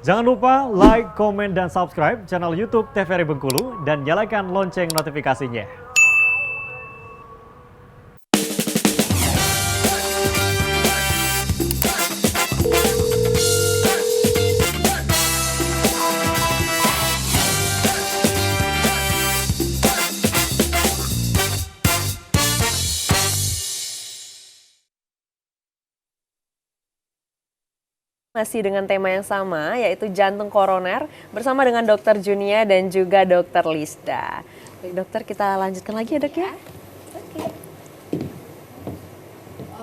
Jangan lupa like, komen, dan subscribe channel YouTube TVRI Bengkulu dan nyalakan lonceng notifikasinya. Masih dengan tema yang sama, yaitu jantung koroner, bersama dengan Dokter Junia dan juga Dokter Lisda. Baik dokter, kita lanjutkan lagi ya dok ya?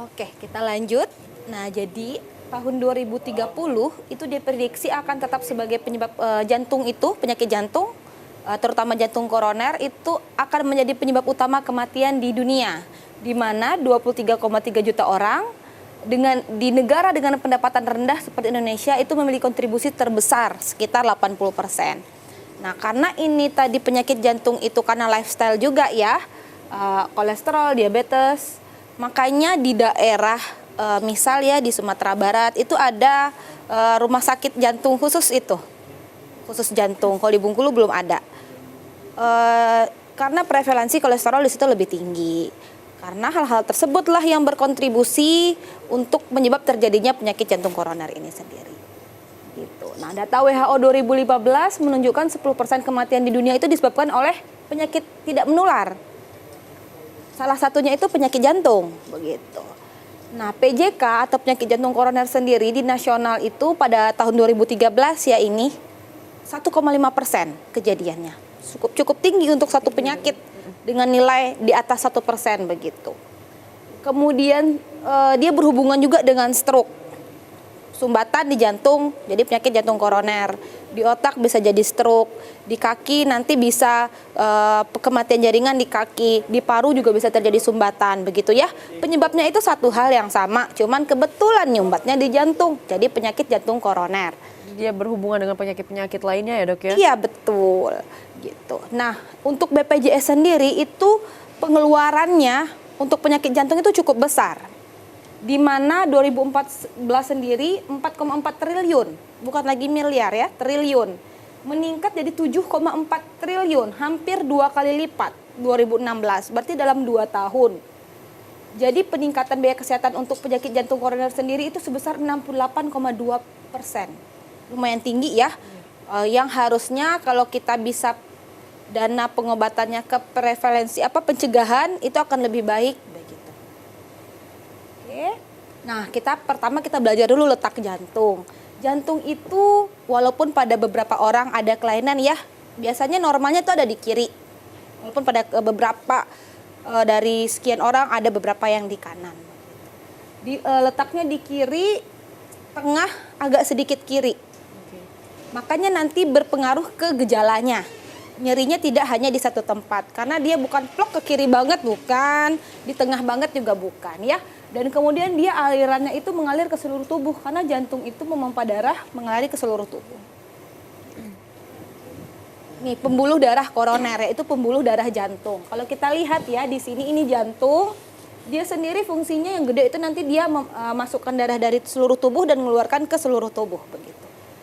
Oke, kita lanjut. Nah, jadi tahun 2030 itu diprediksi akan tetap sebagai penyebab jantung itu, penyakit jantung, terutama jantung koroner, itu akan menjadi penyebab utama kematian di dunia. Di mana 23,3 juta orang di negara dengan pendapatan rendah seperti Indonesia itu memiliki kontribusi terbesar sekitar 80%. Nah, karena ini tadi penyakit jantung itu karena lifestyle juga ya, kolesterol, diabetes, makanya di daerah misal ya di Sumatera Barat itu ada rumah sakit jantung khusus itu, khusus jantung. Kalau di Bengkulu belum ada, karena prevalensi kolesterol di situ lebih tinggi. Karena hal-hal tersebutlah yang berkontribusi untuk menyebab terjadinya penyakit jantung koroner ini sendiri. Gitu. Nah, data WHO 2015 menunjukkan 10% kematian di dunia itu disebabkan oleh penyakit tidak menular. Salah satunya itu penyakit jantung, begitu. Nah, PJK atau penyakit jantung koroner sendiri di nasional itu pada tahun 2013 ya ini 1,5% kejadiannya. Cukup tinggi untuk satu penyakit dengan nilai di atas 1% begitu. Kemudian dia berhubungan juga dengan stroke, sumbatan di jantung, jadi penyakit jantung koroner. Di otak bisa jadi stroke, di kaki nanti bisa kematian jaringan di kaki, di paru juga bisa terjadi sumbatan begitu ya. Penyebabnya itu satu hal yang sama, cuman kebetulan nyumbatnya di jantung, jadi penyakit jantung koroner. Dia berhubungan dengan penyakit-penyakit lainnya ya dok ya? Iya betul gitu. Nah, untuk BPJS sendiri itu pengeluarannya untuk penyakit jantung itu cukup besar. Di mana 2014 sendiri 4,4 triliun, bukan lagi miliar ya, triliun. Meningkat jadi 7,4 triliun, hampir 2 kali lipat 2016, berarti dalam 2 tahun. Jadi peningkatan biaya kesehatan untuk penyakit jantung koroner sendiri itu sebesar 68,2%. Lumayan tinggi ya, yang harusnya kalau kita bisa dana pengobatannya ke prevalensi pencegahan itu akan lebih baik begitu. Oke. Nah, pertama kita belajar dulu letak jantung. Jantung itu walaupun pada beberapa orang ada kelainan ya, biasanya normalnya itu ada di kiri. Walaupun pada beberapa dari sekian orang ada beberapa yang di kanan. Letaknya di kiri, tengah agak sedikit kiri. Makanya nanti berpengaruh ke gejalanya. Nyerinya tidak hanya di satu tempat, karena dia bukan plok ke kiri banget, bukan, di tengah banget juga bukan ya. Dan kemudian dia alirannya itu mengalir ke seluruh tubuh, karena jantung itu memompa darah mengalir ke seluruh tubuh. Nih pembuluh darah koroner, yaitu pembuluh darah jantung. Kalau kita lihat ya di sini ini jantung, dia sendiri fungsinya yang gede itu nanti dia masukkan darah dari seluruh tubuh dan mengeluarkan ke seluruh tubuh begitu.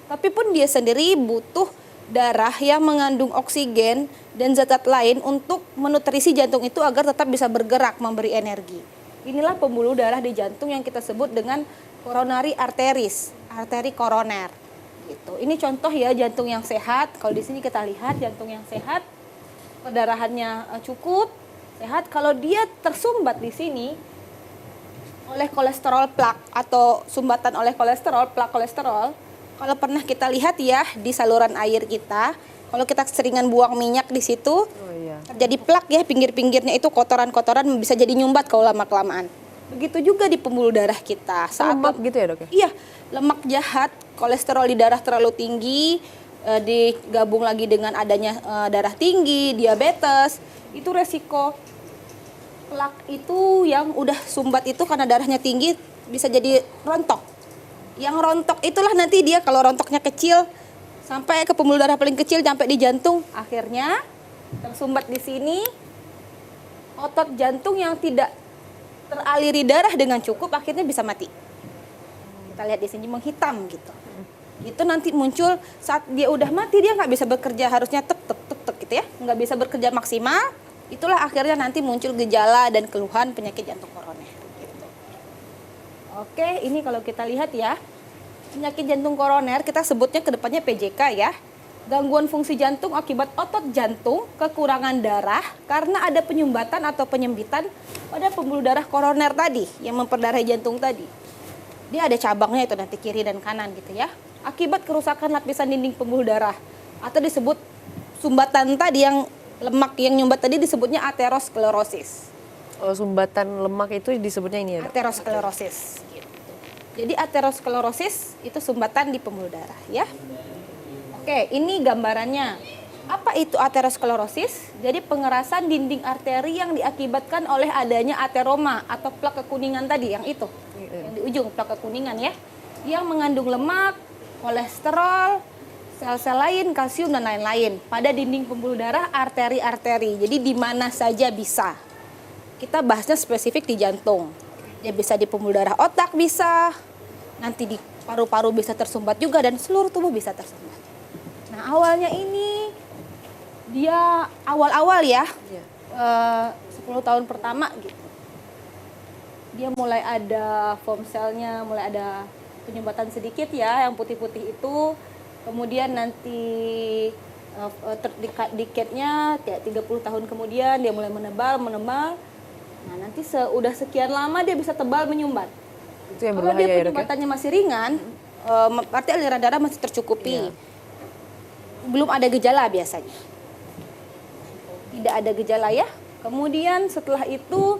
Tapi pun dia sendiri butuh darah yang mengandung oksigen dan zat-zat lain untuk menutrisi jantung itu agar tetap bisa bergerak, memberi energi. Inilah pembuluh darah di jantung yang kita sebut dengan coronary arteries, arteri koroner. Gitu. Ini contoh ya jantung yang sehat. Kalau di sini kita lihat jantung yang sehat, perdarahannya cukup sehat. Kalau dia tersumbat di sini oleh kolesterol plak atau sumbatan oleh kolesterol, plak kolesterol. Kalau pernah kita lihat ya di saluran air kita, kalau kita seringan buang minyak di situ, terjadi plak ya, pinggir-pinggirnya itu kotoran-kotoran bisa jadi nyumbat kalau lama-kelamaan. Begitu juga di pembuluh darah kita. Lemak gitu ya dok ya? Iya, lemak jahat, kolesterol di darah terlalu tinggi, digabung lagi dengan adanya darah tinggi, diabetes, itu resiko plak itu yang udah sumbat itu karena darahnya tinggi bisa jadi rontok. Yang rontok itulah nanti dia kalau rontoknya kecil sampai ke pembuluh darah paling kecil sampai di jantung, akhirnya tersumbat di sini otot jantung yang tidak teraliri darah dengan cukup akhirnya bisa mati. Kita lihat di sini menghitam gitu. Itu nanti muncul saat dia udah mati, dia nggak bisa bekerja, harusnya tek tek tek tek gitu ya, nggak bisa bekerja maksimal. Itulah akhirnya nanti muncul gejala dan keluhan penyakit jantung koroner. Gitu. Oke, ini kalau kita lihat ya, penyakit jantung koroner kita sebutnya kedepannya PJK ya. Gangguan fungsi jantung akibat otot jantung, kekurangan darah karena ada penyumbatan atau penyempitan pada pembuluh darah koroner tadi yang memperdarahi jantung tadi. Dia ada cabangnya itu nanti kiri dan kanan gitu ya. Akibat kerusakan lapisan dinding pembuluh darah atau disebut sumbatan tadi yang lemak yang nyumbat tadi disebutnya aterosklerosis. Oh, sumbatan lemak itu disebutnya ini ya, Dok? Aterosklerosis. Gitu. Jadi aterosklerosis itu sumbatan di pembuluh darah ya. Oke, ini gambarannya. Apa itu aterosklerosis? Jadi pengerasan dinding arteri yang diakibatkan oleh adanya ateroma atau plak kekuningan tadi, yang itu. Yang di ujung, plak kekuningan ya. Yang mengandung lemak, kolesterol, sel-sel lain, kalsium dan lain-lain pada dinding pembuluh darah, arteri-arteri. Jadi di mana saja bisa. Kita bahasnya spesifik di jantung. Dia bisa di pembuluh darah otak bisa, nanti di paru-paru bisa tersumbat juga dan seluruh tubuh bisa tersumbat. Nah awalnya ini dia awal-awal ya, 10 tahun pertama gitu. Dia mulai ada foam selnya, mulai ada penyumbatan sedikit ya, yang putih-putih itu. Kemudian nanti decade-nya kayak 30 tahun kemudian dia mulai menebal. Nah nanti udah sekian lama dia bisa tebal menyumbat. Itu yang Kalau berbahaya dia ya, Dok, ya? penyumbatannya masih ringan, berarti aliran darah masih tercukupi. Iya. Belum ada gejala biasanya. Tidak ada gejala ya. Kemudian setelah itu,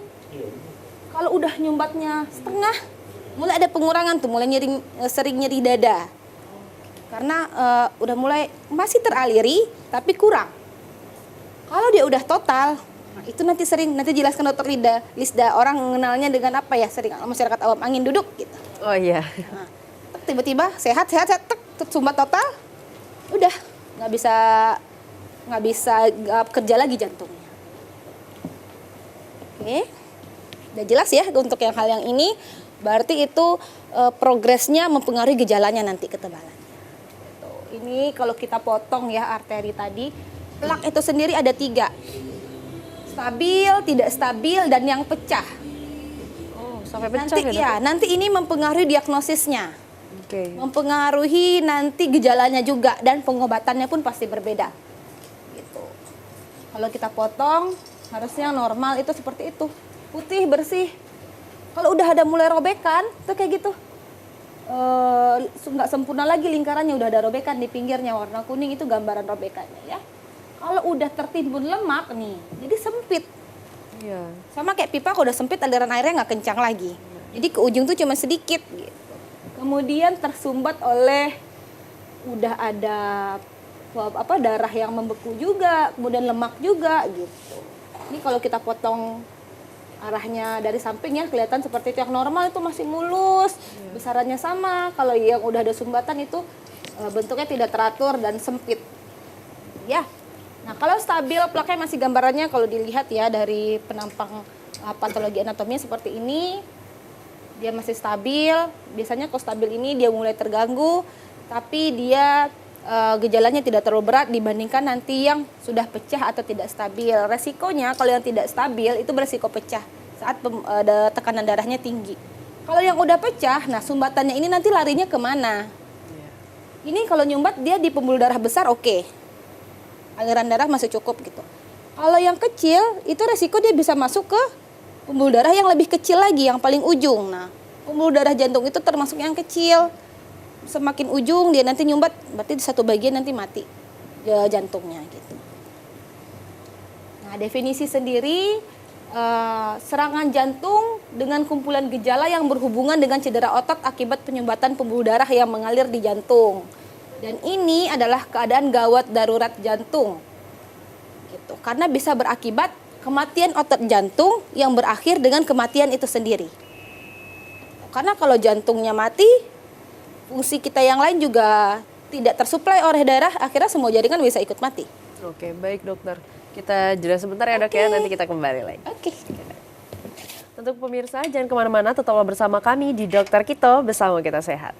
kalau udah nyumbatnya setengah, mulai ada pengurangan tuh, mulai sering nyeri dada. Karena udah mulai masih teraliri, tapi kurang. Kalau dia udah total, nah itu nanti jelaskan dokter Lisda, orang mengenalnya dengan apa ya, sering masyarakat awam, angin duduk gitu. Oh iya. Nah, tiba-tiba sehat, sumbat total, udah nggak bisa kerja lagi jantungnya. Oke, udah jelas ya untuk hal yang ini. Berarti itu progresnya mempengaruhi gejalanya nanti ketebalannya. Tuh, ini kalau kita potong ya arteri tadi, plak itu sendiri ada 3. Stabil, tidak stabil, dan yang pecah. Oh, sampai pecah Nanti ya, Dok? ya, nanti ini mempengaruhi diagnosisnya. Oke. Mempengaruhi nanti gejalanya juga dan pengobatannya pun pasti berbeda. Gitu. Kalau kita potong, harusnya normal itu seperti itu. Putih, bersih. Kalau udah ada mulai robekan, tuh kayak gitu. Nggak sempurna lagi lingkarannya, udah ada robekan di pinggirnya, warna kuning itu gambaran robekannya ya. Kalau udah tertimbun lemak nih, jadi sempit. Iya. Sama kayak pipa, kalau udah sempit aliran airnya nggak kencang lagi. Jadi ke ujung tuh cuma sedikit gitu. Kemudian tersumbat oleh udah ada darah yang membeku juga, kemudian lemak juga gitu. Ini kalau kita potong arahnya dari samping ya, kelihatan seperti itu. Yang normal itu masih mulus, besarannya sama. Kalau yang udah ada sumbatan itu bentuknya tidak teratur dan sempit. Ya. Nah, kalau stabil plaknya masih gambarannya kalau dilihat ya dari penampang patologi anatominya seperti ini. Dia masih stabil. Biasanya kalau stabil ini dia mulai terganggu, tapi dia gejalanya tidak terlalu berat dibandingkan nanti yang sudah pecah atau tidak stabil. Resikonya kalau yang tidak stabil itu beresiko pecah saat tekanan darahnya tinggi. Kalau yang udah pecah, nah sumbatannya ini nanti larinya kemana? Ini kalau nyumbat dia di pembuluh darah besar oke. Aliran darah masih cukup gitu. Kalau yang kecil itu resiko dia bisa masuk ke pembuluh darah yang lebih kecil lagi, yang paling ujung. Nah, pembuluh darah jantung itu termasuk yang kecil. Semakin ujung dia nanti nyumbat, berarti di satu bagian nanti mati jantungnya gitu. Nah, definisi sendiri serangan jantung dengan kumpulan gejala yang berhubungan dengan cedera otot akibat penyumbatan pembuluh darah yang mengalir di jantung. Dan ini adalah keadaan gawat darurat jantung. Gitu. Karena bisa berakibat kematian otot jantung yang berakhir dengan kematian itu sendiri. Karena kalau jantungnya mati, fungsi kita yang lain juga tidak tersuplai oleh darah, akhirnya semua jaringan bisa ikut mati. Oke, baik dokter. Kita jeda sebentar ya dok ya, nanti kita kembali lagi. Oke. Untuk pemirsa, jangan kemana-mana, tetaplah bersama kami di Dokter Kito, bersama kita sehat.